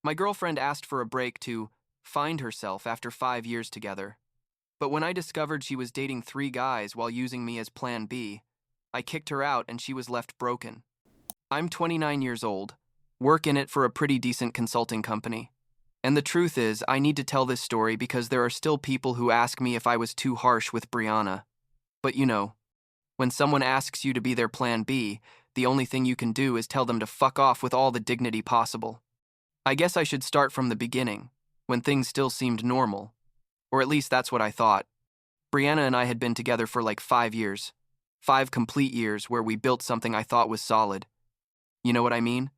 My girlfriend asked for a break to find herself after 5 years together. But when I discovered she was dating 3 guys while using me as plan B, I kicked her out and she was left broken. I'm 29 years old, work in it for a pretty decent consulting company. And the truth is, I need to tell this story because there are still people who ask me if I was too harsh with Brianna. But when someone asks you to be their plan B, the only thing you can do is tell them to fuck off with all the dignity possible. I guess I should start from the beginning, when things still seemed normal. Or at least that's what I thought. Brianna and I had been together for like 5 years. 5 complete years where we built something I thought was solid. You know what I mean?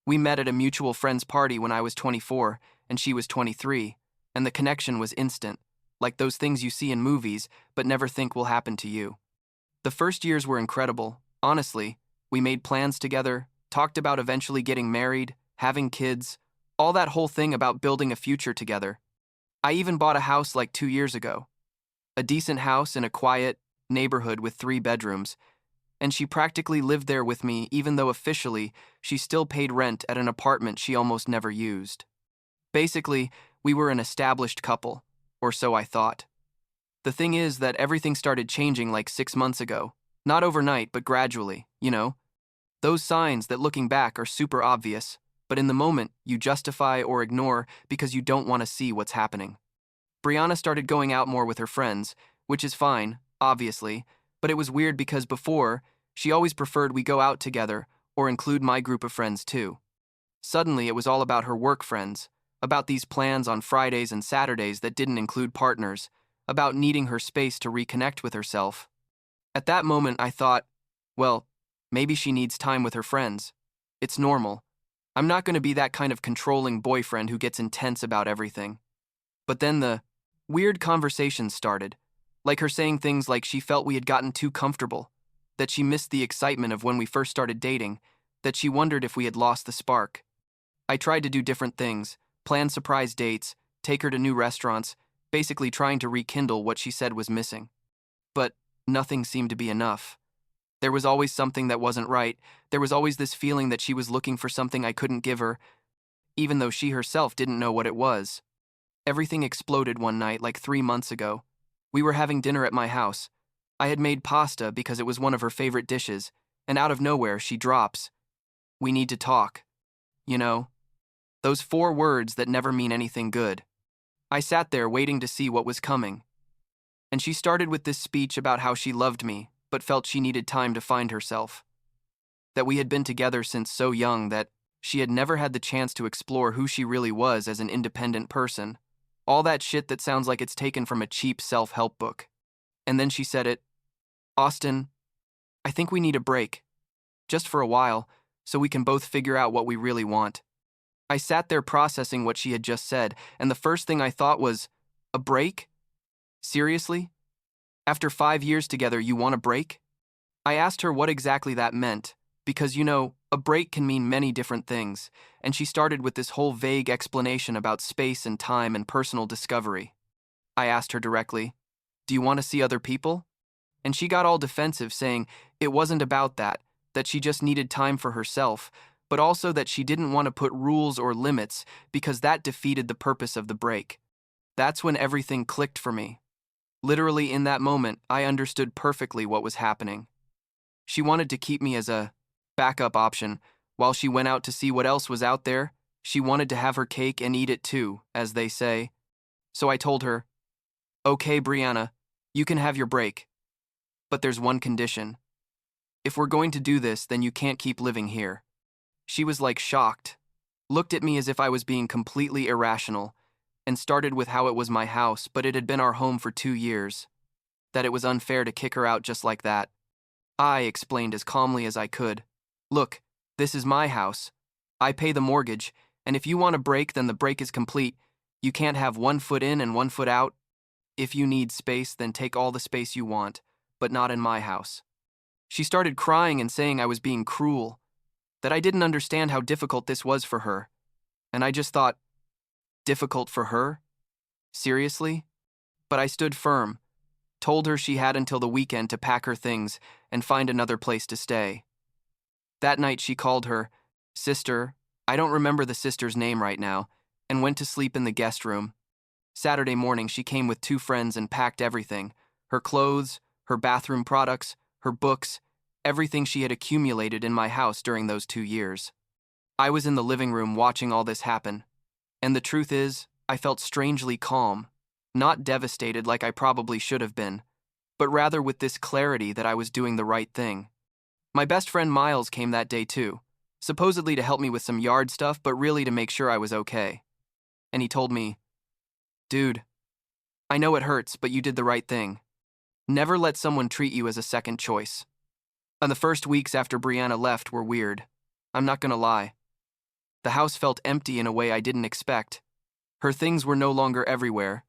We met at a mutual friend's party when I was 24 and she was 23, and the connection was instant, like those things you see in movies but never think will happen to you. The first years were incredible, honestly. We made plans together, talked about eventually getting married, having kids, all that whole thing about building a future together. I even bought a house like 2 years ago. A decent house in a quiet neighborhood with 3 bedrooms, and she practically lived there with me even though officially she still paid rent at an apartment she almost never used. Basically, we were an established couple, or so I thought. The thing is that everything started changing like 6 months ago. Not overnight, but gradually. Those signs that looking back are super obvious, but in the moment you justify or ignore because you don't want to see what's happening. Brianna started going out more with her friends, which is fine, obviously, but it was weird because before, she always preferred we go out together or include my group of friends too. Suddenly, it was all about her work friends, about these plans on Fridays and Saturdays that didn't include partners, about needing her space to reconnect with herself. At that moment, I thought, well, maybe she needs time with her friends. It's normal. I'm not going to be that kind of controlling boyfriend who gets intense about everything. But then the weird conversations started, like her saying things like she felt we had gotten too comfortable, that she missed the excitement of when we first started dating, that she wondered if we had lost the spark. I tried to do different things, plan surprise dates, take her to new restaurants, basically trying to rekindle what she said was missing. But nothing seemed to be enough. There was always something that wasn't right. There was always this feeling that she was looking for something I couldn't give her, even though she herself didn't know what it was. Everything exploded one night like 3 months ago. We were having dinner at my house. I had made pasta because it was one of her favorite dishes, and out of nowhere she drops, "We need to talk." You know, those 4 words that never mean anything good. I sat there waiting to see what was coming. And she started with this speech about how she loved me, but felt she needed time to find herself. That we had been together since so young that she had never had the chance to explore who she really was as an independent person. All that shit that sounds like it's taken from a cheap self-help book. And then she said it, "Austin, I think we need a break. Just for a while, so we can both figure out what we really want." I sat there processing what she had just said, and the first thing I thought was, a break? Seriously? After 5 years together, you want a break? I asked her what exactly that meant, because a break can mean many different things, and she started with this whole vague explanation about space and time and personal discovery. I asked her directly, "Do you want to see other people?" And she got all defensive, saying it wasn't about that she just needed time for herself, but also that she didn't want to put rules or limits because that defeated the purpose of the break. That's when everything clicked for me. Literally in that moment, I understood perfectly what was happening. She wanted to keep me as a backup option. While she went out to see what else was out there, she wanted to have her cake and eat it too, as they say. So I told her, "Okay, Brianna, you can have your break. But there's one condition. If we're going to do this, then you can't keep living here." She was like shocked, looked at me as if I was being completely irrational, and started with how it was my house, but it had been our home for 2 years. That it was unfair to kick her out just like that. I explained as calmly as I could, "Look, this is my house. I pay the mortgage, and if you want a break, then the break is complete. You can't have 1 foot in and 1 foot out. If you need space, then take all the space you want, but not in my house." She started crying and saying I was being cruel, that I didn't understand how difficult this was for her. And I just thought, difficult for her? Seriously? But I stood firm, told her she had until the weekend to pack her things and find another place to stay. That night she called her sister I don't remember the sister's name right now, and went to sleep in the guest room. Saturday morning, she came with two friends and packed everything: her clothes, her bathroom products, her books, everything she had accumulated in my house during those 2 years. I was in the living room watching all this happen, and the truth is, I felt strangely calm, not devastated like I probably should have been, but rather with this clarity that I was doing the right thing. My best friend Miles came that day too, supposedly to help me with some yard stuff, but really to make sure I was okay. And he told me, "Dude, I know it hurts, but you did the right thing. Never let someone treat you as a second choice." And the first weeks after Brianna left were weird. I'm not gonna lie. The house felt empty in a way I didn't expect. Her things were no longer everywhere.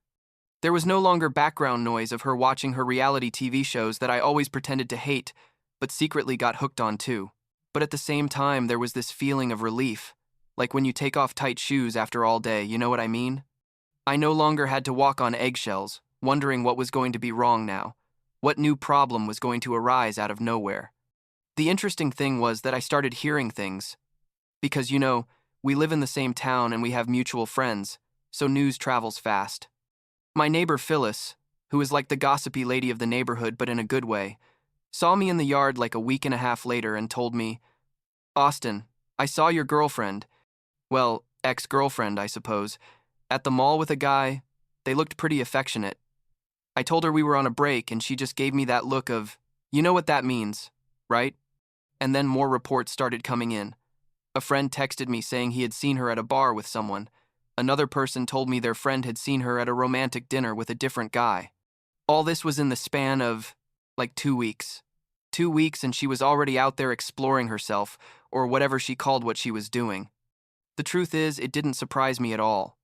There was no longer background noise of her watching her reality TV shows that I always pretended to hate, but secretly got hooked on too. But at the same time, there was this feeling of relief, like when you take off tight shoes after all day, you know what I mean? I no longer had to walk on eggshells, wondering what was going to be wrong now, what new problem was going to arise out of nowhere. The interesting thing was that I started hearing things. Because, we live in the same town and we have mutual friends, so news travels fast. My neighbor Phyllis, who is like the gossipy lady of the neighborhood but in a good way, saw me in the yard like a week and a half later and told me, "Austin, I saw your girlfriend, well, ex-girlfriend, I suppose, at the mall with a guy. They looked pretty affectionate." I told her we were on a break and she just gave me that look of, "You know what that means, right?" And then more reports started coming in. A friend texted me saying he had seen her at a bar with someone. Another person told me their friend had seen her at a romantic dinner with a different guy. All this was in the span of, 2 weeks. 2 weeks and she was already out there exploring herself, or whatever she called what she was doing. The truth is, it didn't surprise me at all.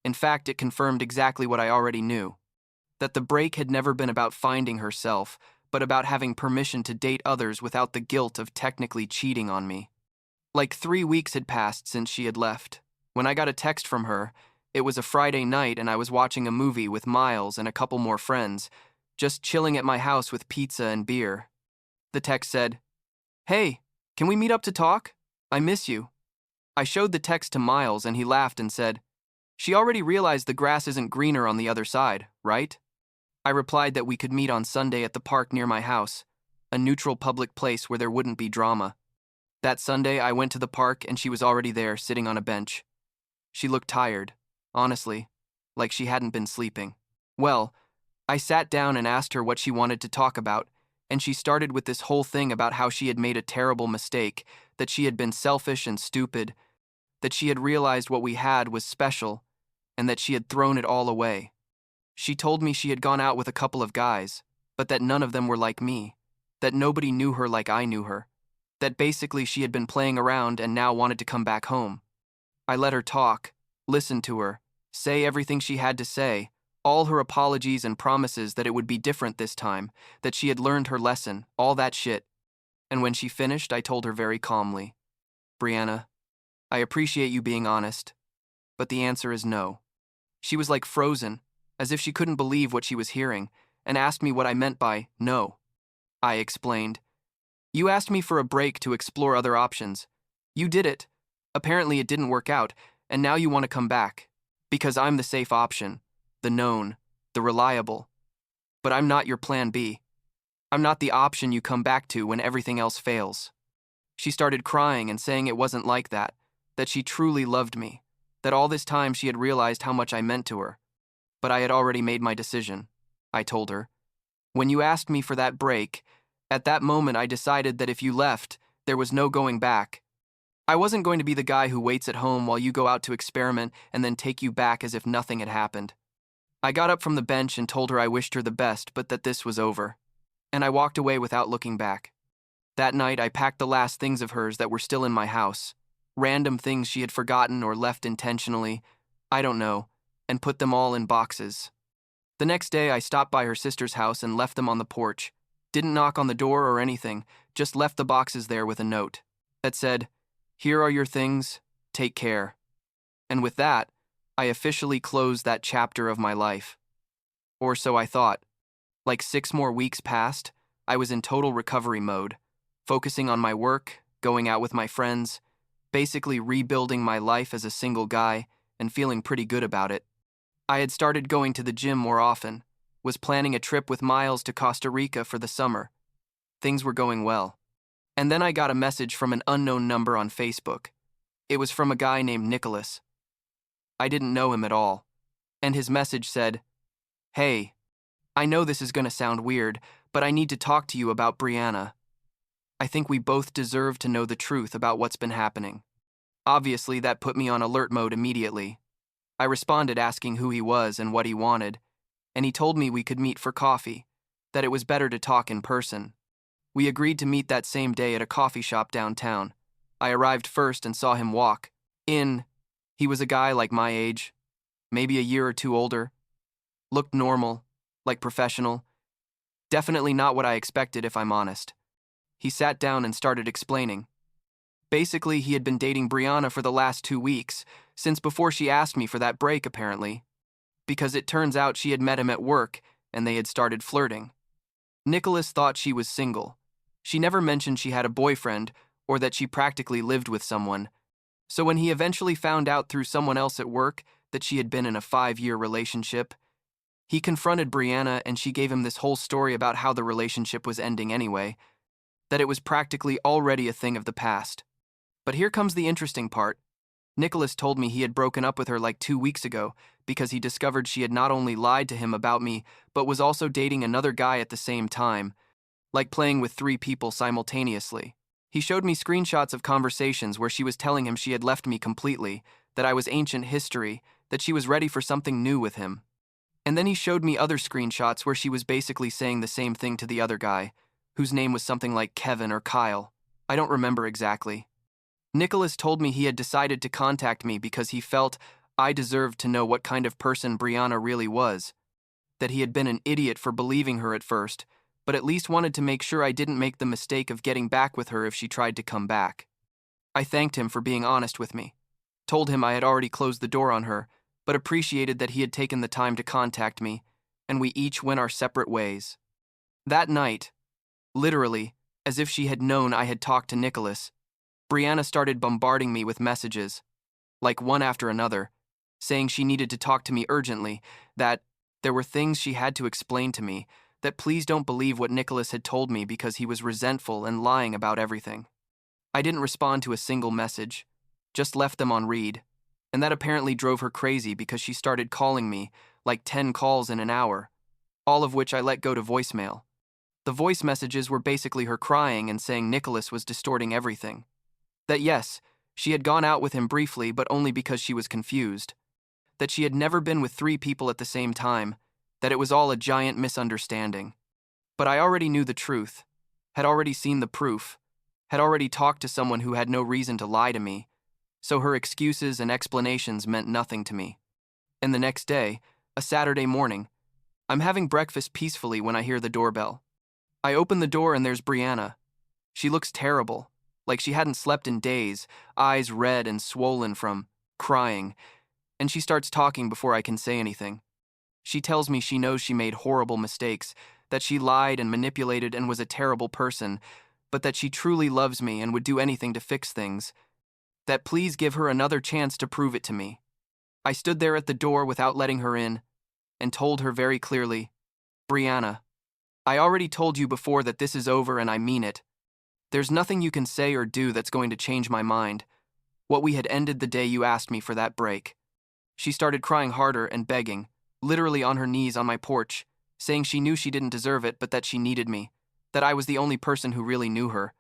In fact, it confirmed exactly what I already knew. That the break had never been about finding herself, but about having permission to date others without the guilt of technically cheating on me. 3 weeks had passed since she had left. When I got a text from her, it was a Friday night and I was watching a movie with Miles and a couple more friends, just chilling at my house with pizza and beer. The text said, "Hey, can we meet up to talk? I miss you." I showed the text to Miles and he laughed and said, "She already realized the grass isn't greener on the other side, right?" I replied that we could meet on Sunday at the park near my house, a neutral public place where there wouldn't be drama. That Sunday, I went to the park and she was already there, sitting on a bench. She looked tired, honestly, like she hadn't been sleeping. Well, I sat down and asked her what she wanted to talk about, and she started with this whole thing about how she had made a terrible mistake, that she had been selfish and stupid, that she had realized what we had was special, and that she had thrown it all away. She told me she had gone out with a couple of guys, but that none of them were like me, that nobody knew her like I knew her, that basically she had been playing around and now wanted to come back home. I let her talk, listen to her, say everything she had to say, all her apologies and promises that it would be different this time, that she had learned her lesson, all that shit. And when she finished, I told her very calmly, "Brianna, I appreciate you being honest, but the answer is no." She was like frozen, as if she couldn't believe what she was hearing, and asked me what I meant by no. I explained, "You asked me for a break to explore other options. You did it. Apparently it didn't work out, and now you want to come back. Because I'm the safe option, the known, the reliable. But I'm not your plan B. I'm not the option you come back to when everything else fails." She started crying and saying it wasn't like that she truly loved me, that all this time she had realized how much I meant to her. But I had already made my decision, I told her. When you asked me for that break, at that moment I decided that if you left, there was no going back. I wasn't going to be the guy who waits at home while you go out to experiment and then take you back as if nothing had happened. I got up from the bench and told her I wished her the best, but that this was over. And I walked away without looking back. That night I packed the last things of hers that were still in my house, random things she had forgotten or left intentionally, I don't know, and put them all in boxes. The next day I stopped by her sister's house and left them on the porch. Didn't knock on the door or anything, just left the boxes there with a note that said, "Here are your things, take care." And with that, I officially closed that chapter of my life. Or so I thought. 6 more weeks passed, I was in total recovery mode, focusing on my work, going out with my friends, basically rebuilding my life as a single guy and feeling pretty good about it. I had started going to the gym more often, was planning a trip with Miles to Costa Rica for the summer. Things were going well. And then I got a message from an unknown number on Facebook. It was from a guy named Nicholas. I didn't know him at all. And his message said, "Hey, I know this is going to sound weird, but I need to talk to you about Brianna. I think we both deserve to know the truth about what's been happening." Obviously, that put me on alert mode immediately. I responded asking who he was and what he wanted, and he told me we could meet for coffee, that it was better to talk in person. We agreed to meet that same day at a coffee shop downtown. I arrived first and saw him walk in. He was a guy like my age, maybe a year or two older. Looked normal, like professional. Definitely not what I expected, if I'm honest. He sat down and started explaining. Basically, he had been dating Brianna for the last 2 weeks, since before she asked me for that break, apparently. Because it turns out she had met him at work, and they had started flirting. Nicholas thought she was single. She never mentioned she had a boyfriend, or that she practically lived with someone. So when he eventually found out through someone else at work that she had been in a 5-year relationship, he confronted Brianna and she gave him this whole story about how the relationship was ending anyway, that it was practically already a thing of the past. But here comes the interesting part. Nicholas told me he had broken up with her like 2 weeks ago because he discovered she had not only lied to him about me, but was also dating another guy at the same time, like playing with 3 people simultaneously. He showed me screenshots of conversations where she was telling him she had left me completely, that I was ancient history, that she was ready for something new with him. And then he showed me other screenshots where she was basically saying the same thing to the other guy, whose name was something like Kevin or Kyle. I don't remember exactly. Nicholas told me he had decided to contact me because he felt I deserved to know what kind of person Brianna really was, that he had been an idiot for believing her at first, but at least wanted to make sure I didn't make the mistake of getting back with her if she tried to come back. I thanked him for being honest with me, told him I had already closed the door on her, but appreciated that he had taken the time to contact me, and we each went our separate ways. That night, literally, as if she had known I had talked to Nicholas, Brianna started bombarding me with messages, like one after another, saying she needed to talk to me urgently, that there were things she had to explain to me, that please don't believe what Nicholas had told me because he was resentful and lying about everything. I didn't respond to a single message, just left them on read, and that apparently drove her crazy because she started calling me, like 10 calls in an hour, all of which I let go to voicemail. The voice messages were basically her crying and saying Nicholas was distorting everything. That yes, she had gone out with him briefly but only because she was confused. That she had never been with 3 people at the same time, that it was all a giant misunderstanding. But I already knew the truth, had already seen the proof, had already talked to someone who had no reason to lie to me, so her excuses and explanations meant nothing to me. And the next day, a Saturday morning, I'm having breakfast peacefully when I hear the doorbell. I open the door and there's Brianna. She looks terrible, like she hadn't slept in days, eyes red and swollen from crying, and she starts talking before I can say anything. She tells me she knows she made horrible mistakes, that she lied and manipulated and was a terrible person, but that she truly loves me and would do anything to fix things, that please give her another chance to prove it to me. I stood there at the door without letting her in, and told her very clearly, "Brianna, I already told you before that this is over and I mean it. There's nothing you can say or do that's going to change my mind. What we had ended the day you asked me for that break." She started crying harder and begging, literally on her knees on my porch, saying she knew she didn't deserve it but that she needed me, that I was the only person who really knew her.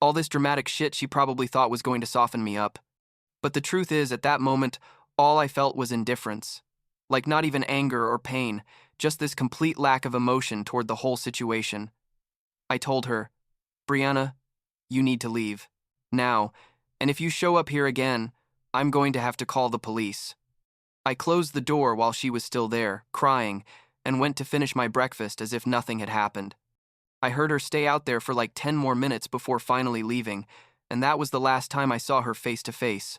All this dramatic shit she probably thought was going to soften me up. But the truth is, at that moment, all I felt was indifference. Like not even anger or pain, just this complete lack of emotion toward the whole situation. I told her, "Brianna, you need to leave. Now, and if you show up here again, I'm going to have to call the police." I closed the door while she was still there, crying, and went to finish my breakfast as if nothing had happened. I heard her stay out there for like 10 more minutes before finally leaving, and that was the last time I saw her face to face.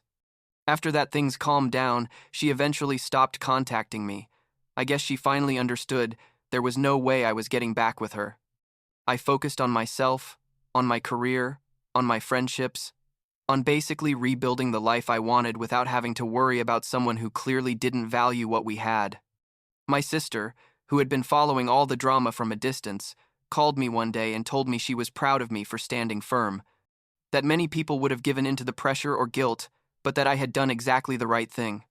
After that, things calmed down. She eventually stopped contacting me. I guess she finally understood there was no way I was getting back with her. I focused on myself, on my career, on my friendships. on basically rebuilding the life I wanted without having to worry about someone who clearly didn't value what we had. My sister, who had been following all the drama from a distance, called me one day and told me she was proud of me for standing firm, that many people would have given in to the pressure or guilt, but that I had done exactly the right thing.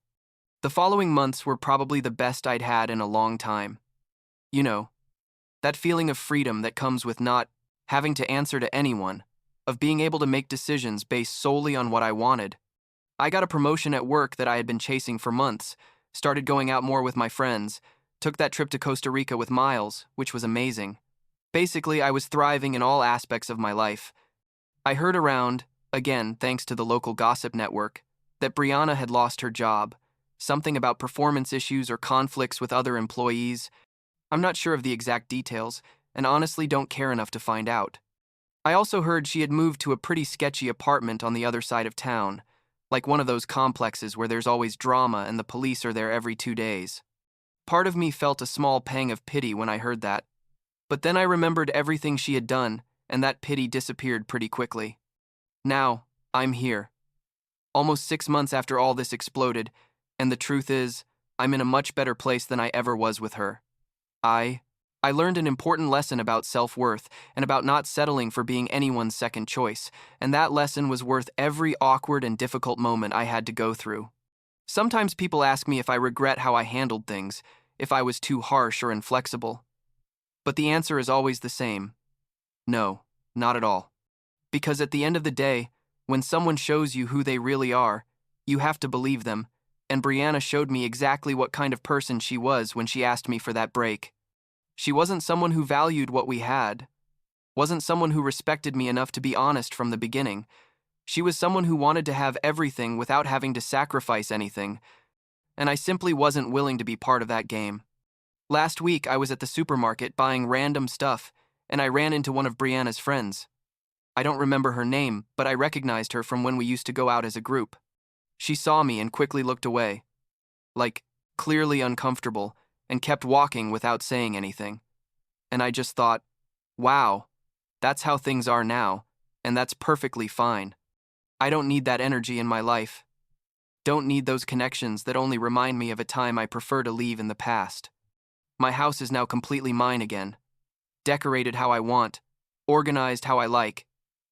The following months were probably the best I'd had in a long time. You know, that feeling of freedom that comes with not having to answer to anyone, of being able to make decisions based solely on what I wanted. I got a promotion at work that I had been chasing for months, started going out more with my friends, took that trip to Costa Rica with Miles, which was amazing. Basically, I was thriving in all aspects of my life. I heard around, again thanks to the local gossip network, that Brianna had lost her job, something about performance issues or conflicts with other employees. I'm not sure of the exact details, and honestly don't care enough to find out. I also heard she had moved to a pretty sketchy apartment on the other side of town, like one of those complexes where there's always drama and the police are there every 2 days. Part of me felt a small pang of pity when I heard that, but then I remembered everything she had done, and that pity disappeared pretty quickly. Now, I'm here. Almost 6 months after all this exploded, and the truth is, I'm in a much better place than I ever was with her. I learned an important lesson about self-worth and about not settling for being anyone's second choice, and that lesson was worth every awkward and difficult moment I had to go through. Sometimes people ask me if I regret how I handled things, if I was too harsh or inflexible. But the answer is always the same. No, not at all. Because at the end of the day, when someone shows you who they really are, you have to believe them, and Brianna showed me exactly what kind of person she was when she asked me for that break. She wasn't someone who valued what we had, wasn't someone who respected me enough to be honest from the beginning. She was someone who wanted to have everything without having to sacrifice anything, and I simply wasn't willing to be part of that game. Last week, I was at the supermarket buying random stuff, and I ran into one of Brianna's friends. I don't remember her name, but I recognized her from when we used to go out as a group. She saw me and quickly looked away, like, clearly uncomfortable, and kept walking without saying anything. And I just thought, wow, that's how things are now, and that's perfectly fine. I don't need that energy in my life. Don't need those connections that only remind me of a time I prefer to leave in the past. My house is now completely mine again, decorated how I want, organized how I like,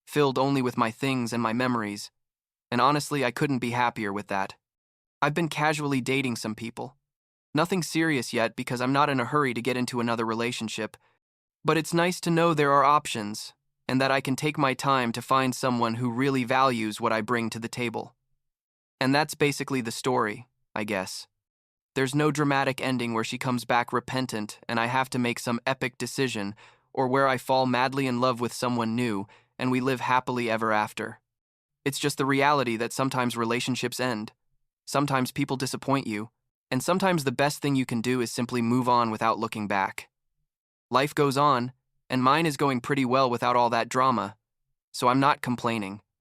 filled only with my things and my memories, and honestly, I couldn't be happier with that. I've been casually dating some people. Nothing serious yet because I'm not in a hurry to get into another relationship, but it's nice to know there are options and that I can take my time to find someone who really values what I bring to the table. And that's basically the story, I guess. There's no dramatic ending where she comes back repentant and I have to make some epic decision, or where I fall madly in love with someone new and we live happily ever after. It's just the reality that sometimes relationships end, sometimes people disappoint you, and sometimes the best thing you can do is simply move on without looking back. Life goes on, and mine is going pretty well without all that drama, so I'm not complaining.